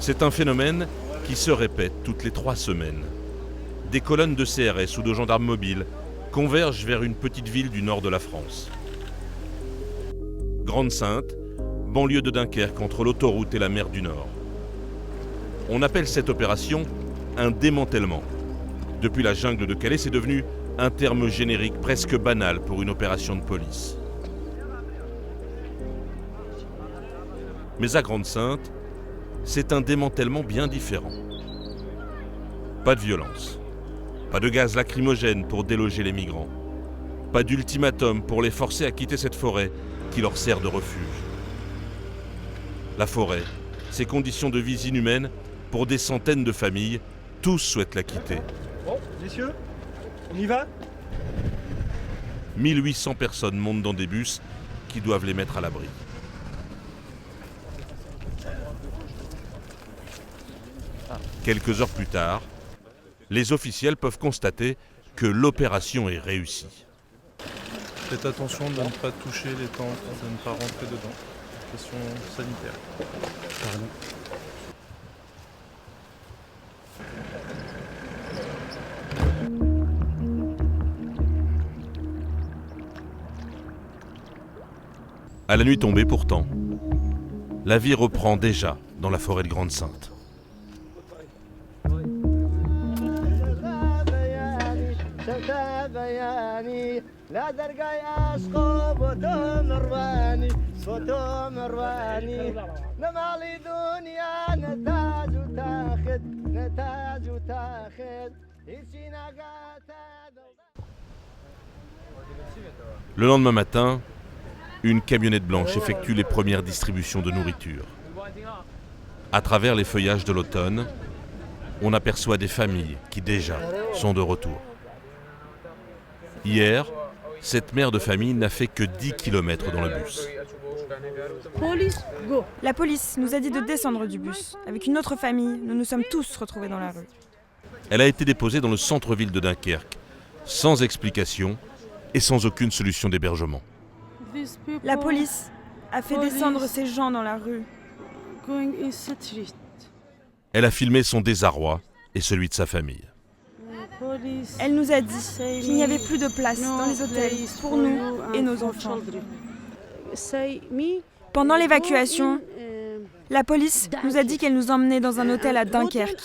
C'est un phénomène qui se répète toutes les 3 semaines. Des colonnes de CRS ou de gendarmes mobiles convergent vers une petite ville du nord de la France. Grande-Synthe, banlieue de Dunkerque entre l'autoroute et la mer du Nord. On appelle cette opération un démantèlement. Depuis la jungle de Calais, c'est devenu un terme générique presque banal pour une opération de police. Mais à Grande-Synthe, c'est un démantèlement bien différent. Pas de violence, pas de gaz lacrymogène pour déloger les migrants, pas d'ultimatum pour les forcer à quitter cette forêt qui leur sert de refuge. La forêt, ses conditions de vie inhumaines pour des centaines de familles, tous souhaitent la quitter. Bon, messieurs, on y va ? 1800 personnes montent dans des bus qui doivent les mettre à l'abri. Quelques heures plus tard, les officiels peuvent constater que l'opération est réussie. Faites attention de ne pas toucher les tentes, de ne pas rentrer dedans. Question sanitaire. Pardon. À la nuit tombée pourtant, la vie reprend déjà dans la forêt de Grande-Synthe. Le lendemain matin, une camionnette blanche effectue les premières distributions de nourriture. À travers les feuillages de l'automne, on aperçoit des familles qui déjà sont de retour. Hier, cette mère de famille n'a fait que 10 km dans le bus. La police nous a dit de descendre du bus. Avec une autre famille, nous nous sommes tous retrouvés dans la rue. Elle a été déposée dans le centre-ville de Dunkerque, sans explication et sans aucune solution d'hébergement. La police a fait descendre ces gens dans la rue. Elle a filmé son désarroi et celui de sa famille. Elle nous a dit qu'il n'y avait plus de place dans les hôtels pour nous et nos enfants. Pendant l'évacuation, la police nous a dit qu'elle nous emmenait dans un hôtel à Dunkerque.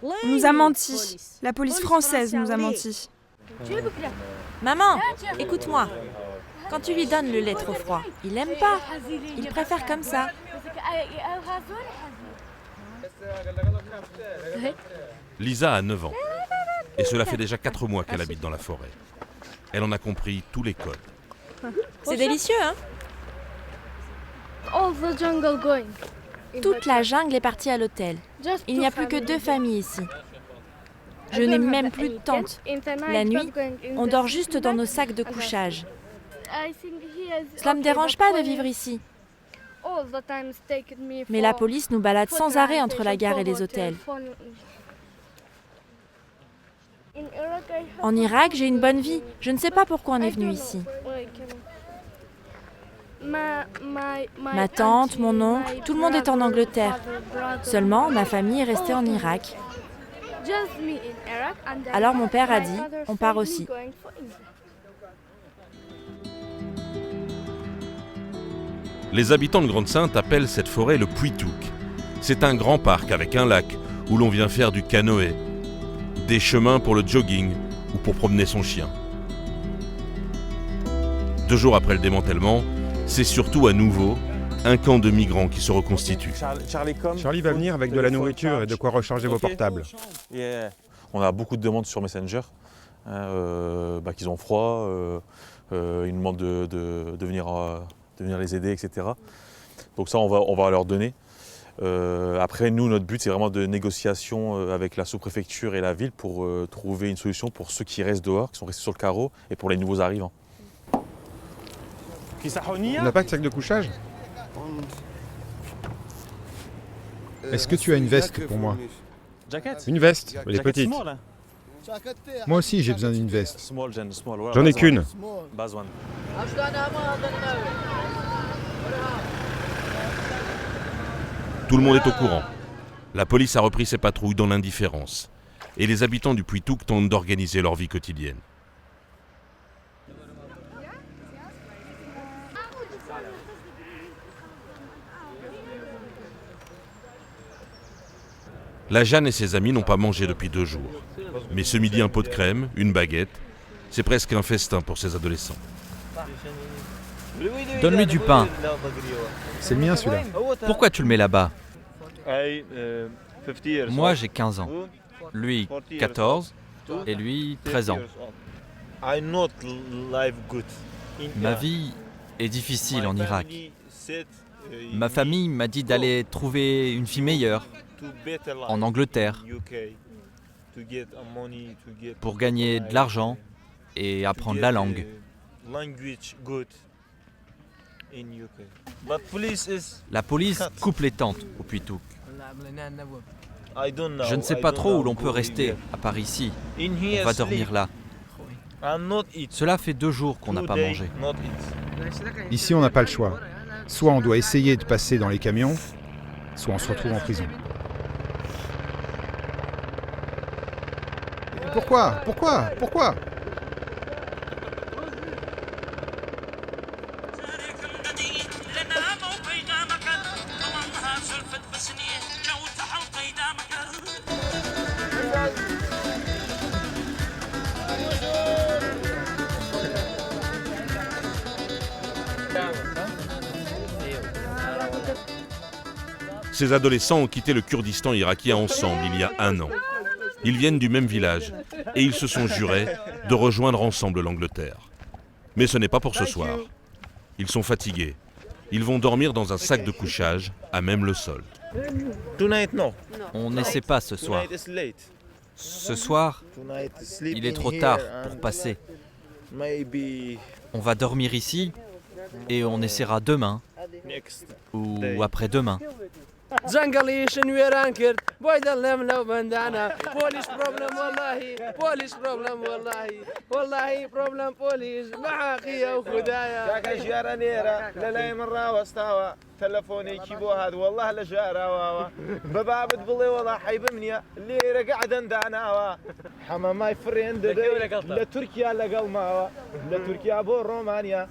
On nous a menti. La police française nous a menti. Maman, écoute-moi. Quand tu lui donnes le lait trop froid, il n'aime pas. Il préfère comme ça. Lisa a 9 ans et cela fait déjà 4 mois qu'elle habite dans la forêt. Elle en a compris tous les codes. C'est délicieux, hein? Toute la jungle est partie à l'hôtel. Il n'y a plus que 2 familles ici. Je n'ai même plus de tente. La nuit, on dort juste dans nos sacs de couchage. Cela ne me dérange pas de vivre ici. Mais la police nous balade sans arrêt entre la gare et les hôtels. En Irak, j'ai une bonne vie. Je ne sais pas pourquoi on est venu ici. Ma tante, mon oncle, tout le monde est en Angleterre. Seulement, ma famille est restée en Irak. Alors mon père a dit, on part aussi. Les habitants de Grande-Synthe appellent cette forêt le Puitouk. C'est un grand parc avec un lac où l'on vient faire du canoë, des chemins pour le jogging ou pour promener son chien. 2 jours après le démantèlement, c'est surtout à nouveau un camp de migrants qui se reconstitue. Charlie va venir avec de la nourriture et de quoi recharger vos portables. On a beaucoup de demandes sur Messenger, qu'ils ont froid, ils nous demandent de venir les aider, etc. Donc ça, on va leur donner. Après, nous, notre but, c'est vraiment de négociation avec la sous-préfecture et la ville pour trouver une solution pour ceux qui restent dehors, qui sont restés sur le carreau, et pour les nouveaux arrivants. On n'a pas de sac de couchage ? Est-ce que tu as une veste pour moi ? Une veste, elle est petite. Moi aussi j'ai besoin d'une veste. J'en ai qu'une. Tout le monde est au courant. La police a repris ses patrouilles dans l'indifférence. Et les habitants du Puituk tentent d'organiser leur vie quotidienne. La Jeanne et ses amis n'ont pas mangé depuis 2 jours. Mais ce midi, un pot de crème, une baguette, c'est presque un festin pour ces adolescents. Donne-lui du pain. C'est le mien celui-là. Pourquoi tu le mets là-bas? Moi j'ai 15 ans. Lui 14 et lui 13 ans. Ma vie est difficile en Irak. Ma famille m'a dit d'aller trouver une fille meilleure en Angleterre pour gagner de l'argent et apprendre la langue. La police coupe les tentes au Puituk. Je ne sais pas trop où l'on peut rester, à part ici. On va dormir là. Cela fait 2 jours qu'on n'a pas mangé. Ici, on n'a pas le choix. Soit on doit essayer de passer dans les camions, soit on se retrouve en prison. Pourquoi? Ces adolescents ont quitté le Kurdistan irakien ensemble il y a 1 an. Ils viennent du même village et ils se sont jurés de rejoindre ensemble l'Angleterre. Mais ce n'est pas pour ce soir. Ils sont fatigués. Ils vont dormir dans un sac de couchage à même le sol. On n'essaie pas ce soir. Ce soir, il est trop tard pour passer. On va dormir ici et on essaiera demain ou après-demain. زنقلي شنويران كرت بويد اللهم لو بندانا بوليس بروبلم والله بروبلم بوليس معاقية وخدايا كاك جيارة نيرة للاي مرة واستاوى تلفوني كيبو هذا والله لجارة واوا بباب تبلي والله حيب منيا اللي رقعد اندانا حماماي فرين دبي لتركيا لقلماوا لتركيا بو رومانيا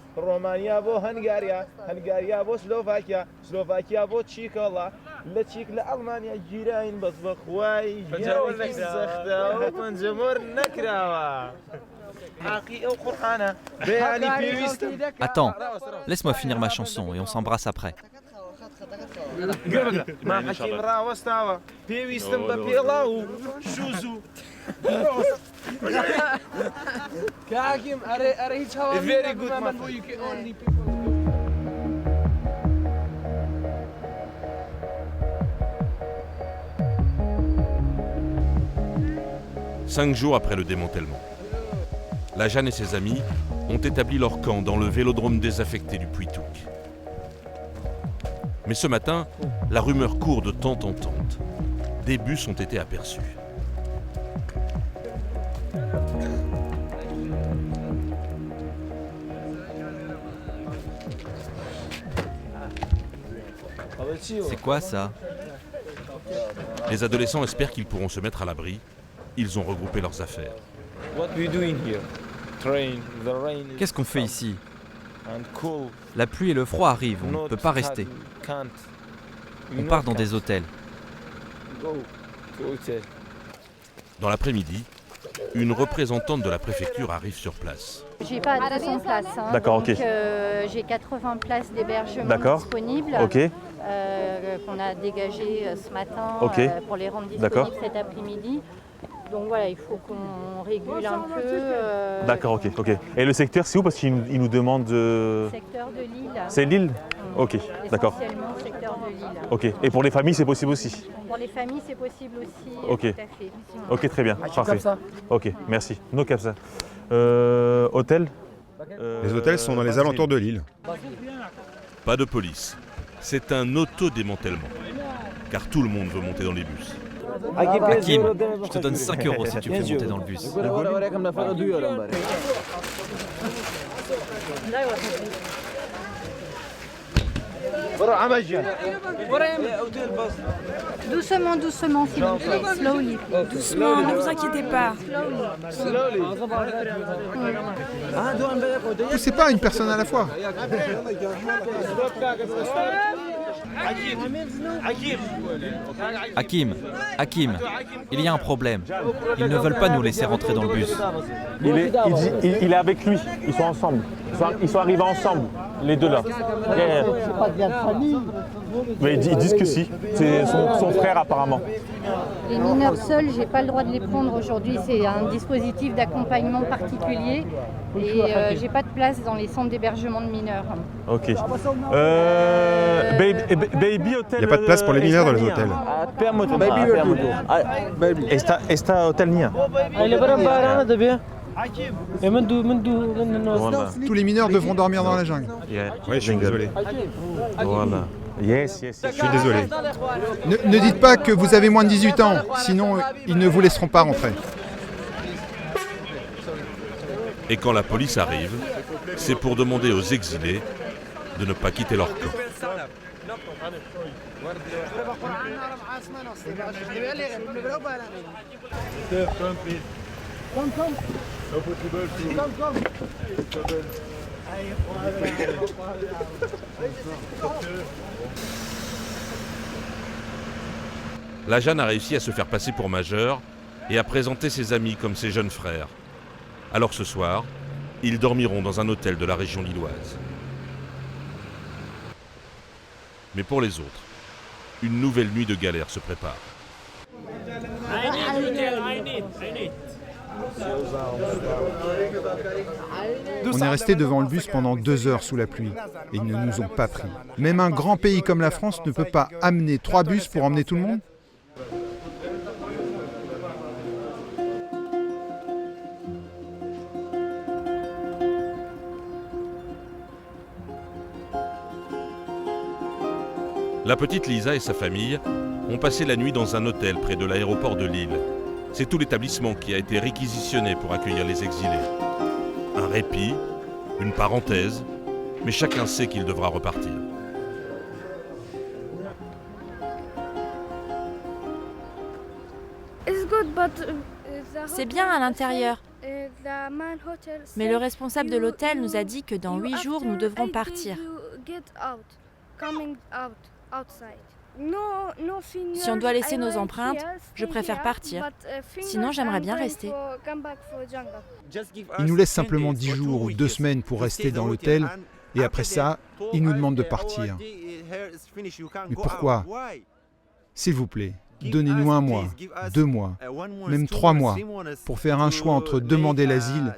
بو هنغاريا بو سلوفاكيا بو تشيك والله لتشيك لألمانيا جيران بس بخواي جيران زختا وبنجمور نكراوا Attends, laisse-moi finir ma chanson et on s'embrasse après. Cinq jours après le démantèlement, la Jeanne et ses amis ont établi leur camp dans le vélodrome désaffecté du Puituk. Mais ce matin, la rumeur court de tente en tente. Des bus ont été aperçus. C'est quoi ça? Les adolescents espèrent qu'ils pourront se mettre à l'abri. Ils ont regroupé leurs affaires. Qu'est-ce qu'on fait ici? La pluie et le froid arrivent, on ne peut pas rester. On part dans des hôtels. Dans l'après-midi, une représentante de la préfecture arrive sur place. J'ai pas 200 places, hein, D'accord, donc ok. J'ai 80 places d'hébergement D'accord. disponibles Ok, qu'on a dégagées ce matin Ok. pour les rendre D'accord. disponibles cet après-midi. Donc voilà, il faut qu'on régule un peu. d'accord, ok. Et le secteur, c'est où? Parce qu'il nous demande... Secteur de Lille. C'est Lille? Ok, d'accord. Essentiellement secteur de Lille. Ok. Et pour les familles, c'est possible aussi? Pour les familles, c'est possible aussi. Ok. Tout à fait. Ok, très bien, parfait. Ok, merci. No cap ça. Hôtel? Les hôtels sont dans les alentours de l'île. Pas de police. C'est un auto-démantèlement. Car tout le monde veut monter dans les bus. Hakim, je te donne 5 € si tu fais monter dans le bus. Doucement, doucement, s'il vous plaît. Slowly. Doucement, ne vous inquiétez pas. Poussez pas une personne à la fois. Hakim, il y a un problème. Ils ne veulent pas nous laisser rentrer dans le bus. Il est avec lui, ils sont ensemble. Ils sont arrivés ensemble, les deux là. C'est pas bien de famille. Mais ils disent que si, c'est son frère apparemment. Les mineurs seuls, j'ai pas le droit de les prendre aujourd'hui. C'est un dispositif d'accompagnement particulier et j'ai pas de place dans les centres d'hébergement de mineurs. Ok. Baby Hotel. Il n'y a pas de place pour les mineurs dans les hôtels. Esta Hotel Nia. Tous les mineurs devront dormir dans la jungle. Oui, je suis désolé. Voilà. Yes. Je suis désolé. Ne dites pas que vous avez moins de 18 ans, sinon ils ne vous laisseront pas rentrer. Et quand la police arrive, c'est pour demander aux exilés de ne pas quitter leur camp. La Jeanne a réussi à se faire passer pour majeure et à présenter ses amis comme ses jeunes frères. Alors ce soir, ils dormiront dans un hôtel de la région lilloise. Mais pour les autres, une nouvelle nuit de galère se prépare. On est resté devant le bus pendant 2 heures sous la pluie et ils ne nous ont pas pris. Même un grand pays comme la France ne peut pas amener 3 bus pour emmener tout le monde. La petite Lisa et sa famille ont passé la nuit dans un hôtel près de l'aéroport de Lille. C'est tout l'établissement qui a été réquisitionné pour accueillir les exilés. Un répit, une parenthèse, mais chacun sait qu'il devra repartir. C'est bien à l'intérieur. Mais le responsable de l'hôtel nous a dit que dans 8 jours, nous devrons partir. Si on doit laisser nos empreintes, je préfère partir. Sinon, j'aimerais bien rester. Ils nous laissent simplement 10 jours ou 2 semaines pour rester dans l'hôtel et après ça, ils nous demandent de partir. Mais pourquoi ? S'il vous plaît, donnez-nous 1 mois, 2 mois, même 3 mois pour faire un choix entre demander l'asile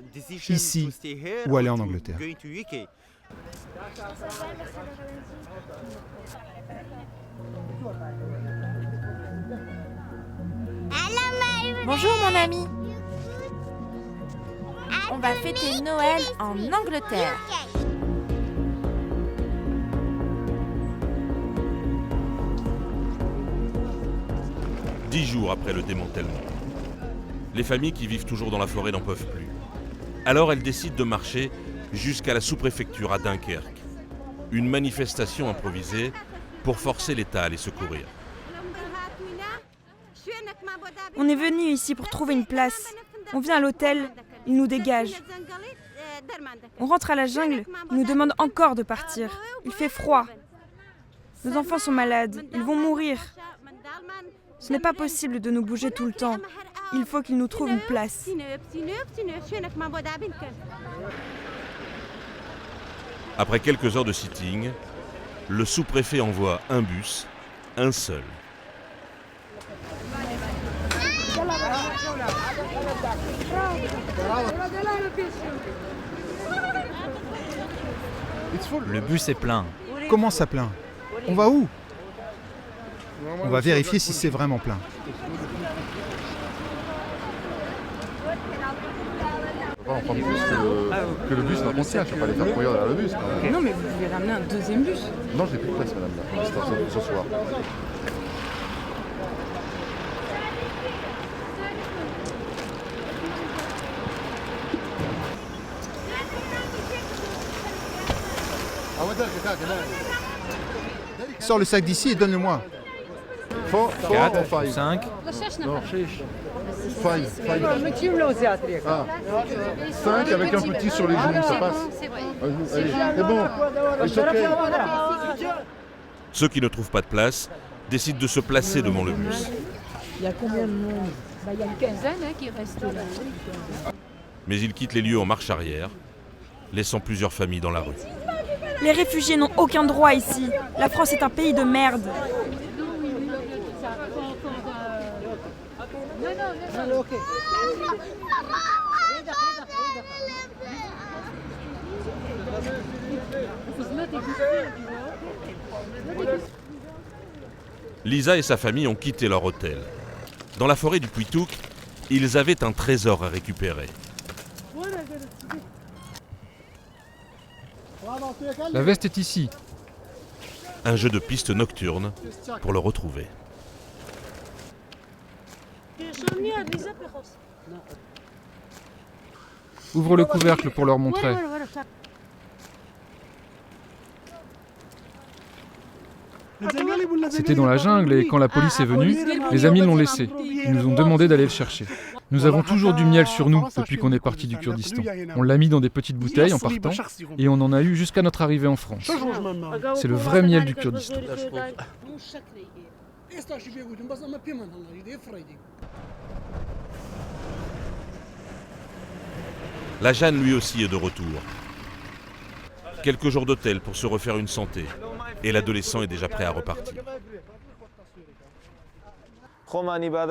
ici ou aller en Angleterre. Bonjour mon ami. On va fêter Noël en Angleterre. « 10 jours après le démantèlement. Les familles qui vivent toujours dans la forêt n'en peuvent plus. Alors elles décident de marcher jusqu'à la sous-préfecture à Dunkerque. Une manifestation improvisée pour forcer l'État à les secourir. On est venu ici pour trouver une place. On vient à l'hôtel, ils nous dégagent. On rentre à la jungle, ils nous demandent encore de partir. Il fait froid. Nos enfants sont malades, ils vont mourir. Ce n'est pas possible de nous bouger tout le temps. Il faut qu'ils nous trouvent une place. Après quelques heures de sitting, le sous-préfet envoie un bus, un seul. Le bus est plein. Comment ça plein ? On va où ? On va vérifier si c'est vraiment plein. On va prendre plus que le bus contient, je ne vais pas les faire courir derrière le bus. Non, mais vous voulez ramener un deuxième bus? Non, je n'ai plus de place, madame, là, ce soir. Sors le sac d'ici et donne-le-moi. 4, 5. Non, 5 avec un petit sur les genoux, ça passe. Allez, c'est bon. It's okay. Ceux qui ne trouvent pas de place décident de se placer devant le bus. Il y a combien de monde? Il y a une quinzaine qui restent là. Mais ils quittent les lieux en marche arrière, laissant plusieurs familles dans la rue. Les réfugiés n'ont aucun droit ici. La France est un pays de merde. Lisa et sa famille ont quitté leur hôtel. Dans la forêt du Puitouk, ils avaient un trésor à récupérer. La veste est ici. Un jeu de piste nocturne pour le retrouver. Ouvre le couvercle pour leur montrer. C'était dans la jungle et quand la police est venue, les amis l'ont laissé. Ils nous ont demandé d'aller le chercher. Nous avons toujours du miel sur nous depuis qu'on est parti du Kurdistan. On l'a mis dans des petites bouteilles en partant et on en a eu jusqu'à notre arrivée en France. C'est le vrai miel du Kurdistan. La Jeanne lui aussi est de retour. Quelques jours d'hôtel pour se refaire une santé. Et l'adolescent est déjà prêt à repartir.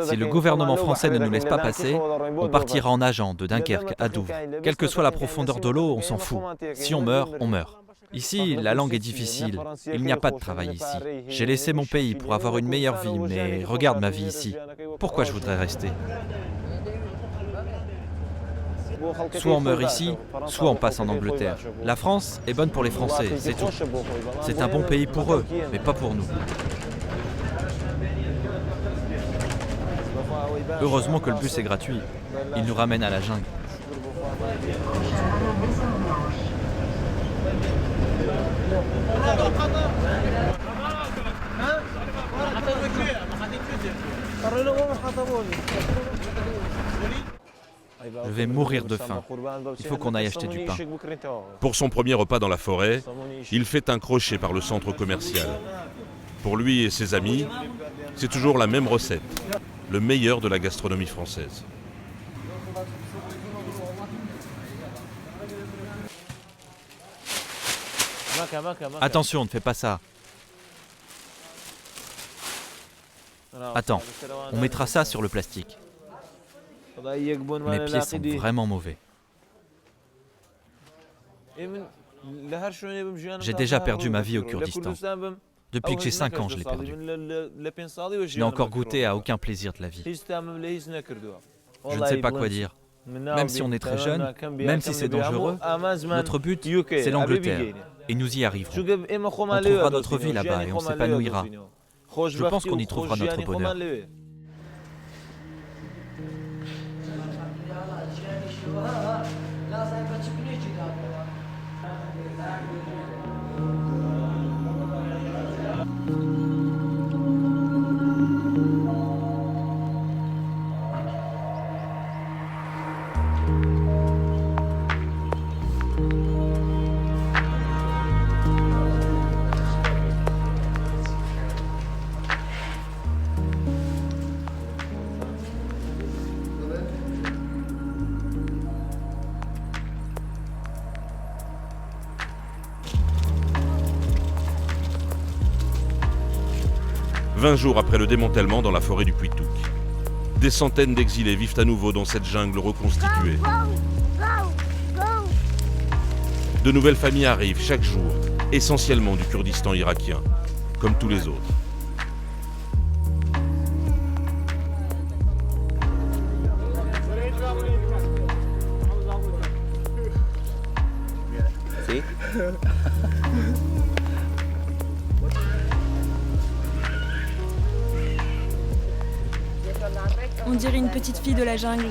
Si le gouvernement français ne nous laisse pas passer, on partira en nageant de Dunkerque à Douvres. Quelle que soit la profondeur de l'eau, on s'en fout. Si on meurt, on meurt. Ici, la langue est difficile. Il n'y a pas de travail ici. J'ai laissé mon pays pour avoir une meilleure vie, mais regarde ma vie ici. Pourquoi je voudrais rester ? Soit on meurt ici, soit on passe en Angleterre. La France est bonne pour les Français, c'est tout. C'est un bon pays pour eux, mais pas pour nous. Heureusement que le bus est gratuit. Il nous ramène à la jungle. Je vais mourir de faim. Il faut qu'on aille acheter du pain. Pour son premier repas dans la forêt, il fait un crochet par le centre commercial. Pour lui et ses amis, c'est toujours la même recette, le meilleur de la gastronomie française. Attention, ne fais pas ça. Attends, on mettra ça sur le plastique. Mes pieds sont vraiment mauvais. J'ai déjà perdu ma vie au Kurdistan. Depuis que j'ai 5 ans, je l'ai perdu. Je n'ai encore goûté à aucun plaisir de la vie. Je ne sais pas quoi dire. Même si on est très jeune, même si c'est dangereux, notre but, c'est l'Angleterre. Et nous y arriverons. On trouvera notre vie là-bas et on s'épanouira. Je pense qu'on y trouvera notre bonheur. « 20 jours après le démantèlement dans la forêt du Puitouk, des centaines d'exilés vivent à nouveau dans cette jungle reconstituée. De nouvelles familles arrivent chaque jour, essentiellement du Kurdistan irakien, comme tous les autres. On dirait une petite fille de la jungle.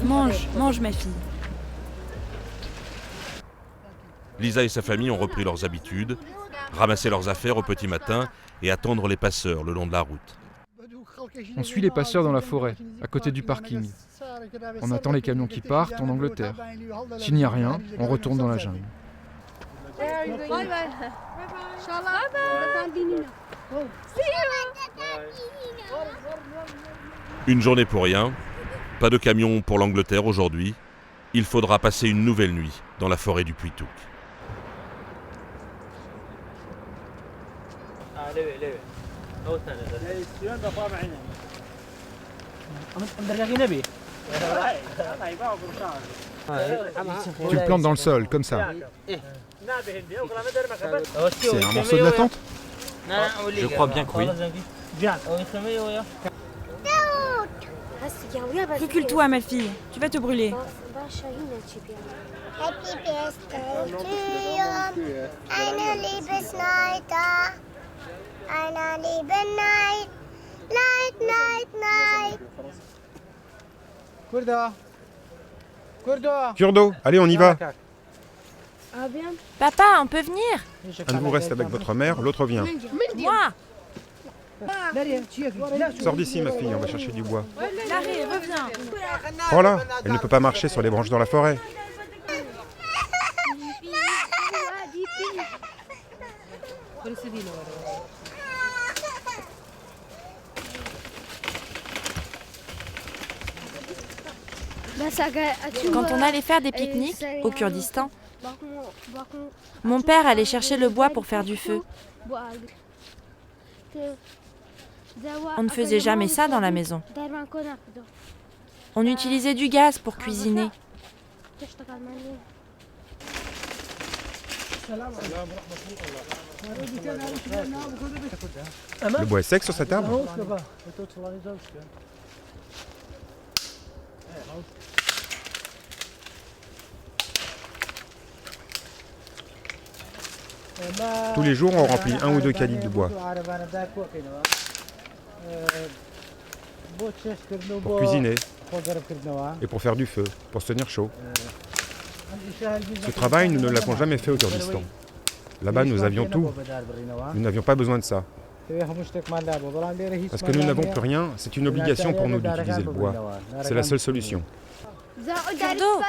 Mange, mange ma fille. Lisa et sa famille ont repris leurs habitudes, ramasser leurs affaires au petit matin et attendre les passeurs le long de la route. On suit les passeurs dans la forêt, à côté du parking. On attend les camions qui partent en Angleterre. S'il n'y a rien, on retourne dans la jungle. Une journée pour rien, pas de camion pour l'Angleterre aujourd'hui. Il faudra passer une nouvelle nuit dans la forêt du Puy-Touc. Tu le plantes dans le sol, comme ça. C'est un morceau de la tente? Je crois bien que oui. Recule-toi, ma fille, tu vas te brûler. Happy birthday to you, eine Liebesnight, eine liebe Night, night, night, night. Kurdo, allez, on y va. Papa, on peut venir? Un de vous reste avec votre mère, l'autre vient. Moi? Sors d'ici, ma fille, on va chercher du bois. Larry, reviens. Prends-la, elle ne peut pas marcher sur les branches dans la forêt. Quand on allait faire des pique-niques au Kurdistan, mon père allait chercher le bois pour faire du feu. On ne faisait jamais ça dans la maison. On utilisait du gaz pour cuisiner. Le bois est sec sur cette table? Tous les jours, on remplit 1 ou 2 caddies de bois. Pour cuisiner et pour faire du feu, pour se tenir chaud. Ce travail, nous ne l'avons jamais fait au Kurdistan. Là-bas, nous avions tout. Nous n'avions pas besoin de ça. Parce que nous n'avons plus rien, c'est une obligation pour nous d'utiliser le bois. C'est la seule solution. Kurdo,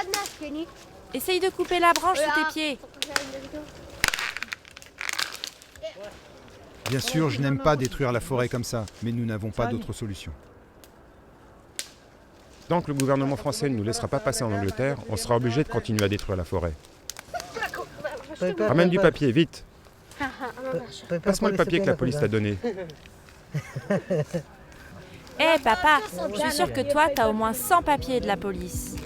essaye de couper la branche sous tes pieds. Bien sûr, je n'aime pas détruire la forêt comme ça, mais nous n'avons pas d'autre solution. Tant que le gouvernement français ne nous laissera pas passer en Angleterre, on sera obligé de continuer à détruire la forêt. Ramène du papier, vite. Passe-moi le papier que la police t'a donné. Hé, papa, je suis sûre que toi, t'as au moins 100 papiers de la police.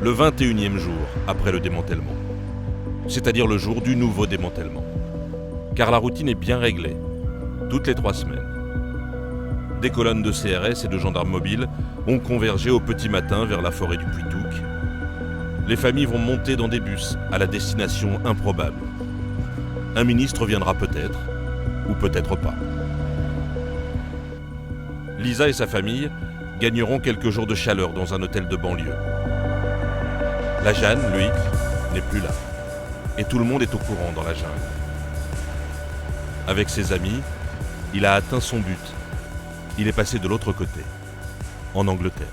Le 21e jour après le démantèlement, c'est-à-dire le jour du nouveau démantèlement. Car la routine est bien réglée, toutes les 3 semaines. Des colonnes de CRS et de gendarmes mobiles ont convergé au petit matin vers la forêt du Puy-Touc. Les familles vont monter dans des bus à la destination improbable. Un ministre viendra peut-être, ou peut-être pas. Lisa et sa famille gagneront quelques jours de chaleur dans un hôtel de banlieue. La Jeanne, lui, n'est plus là. Et tout le monde est au courant dans la jungle. Avec ses amis, il a atteint son but. Il est passé de l'autre côté, en Angleterre.